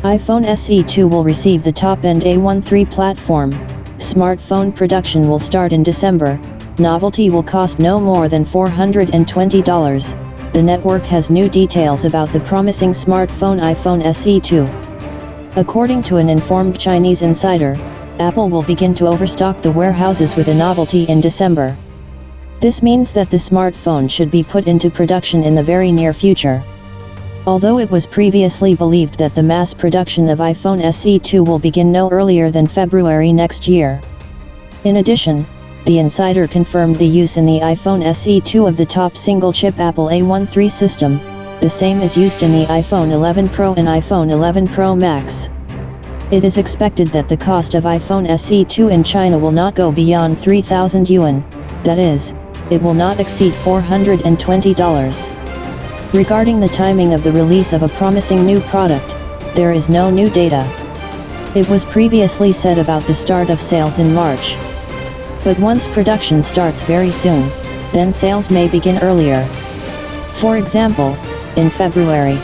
iPhone SE2 will receive the top-end A13 platform. Smartphone production will start in December. Novelty will cost no more than $420. The network has new details about the promising smartphone iPhone SE2. According to an informed Chinese insider, Apple will begin to overstock the warehouses with a novelty in December. This means that the smartphone should be put into production in the very near future. Although it was previously believed that the mass production of iPhone SE2 will begin no earlier than February next year. In addition, the insider confirmed the use in the iPhone SE2 of the top single-chip Apple A13 system, the same is used in the iPhone 11 Pro and iPhone 11 Pro Max. It is expected that the cost of iPhone SE2 in China will not go beyond 3,000 yuan, that is, it will not exceed $420. Regarding the timing of the release of a promising new product, there is no new data. It was previously said about the start of sales in March. But once production starts very soon, then sales may begin earlier. For example, in February.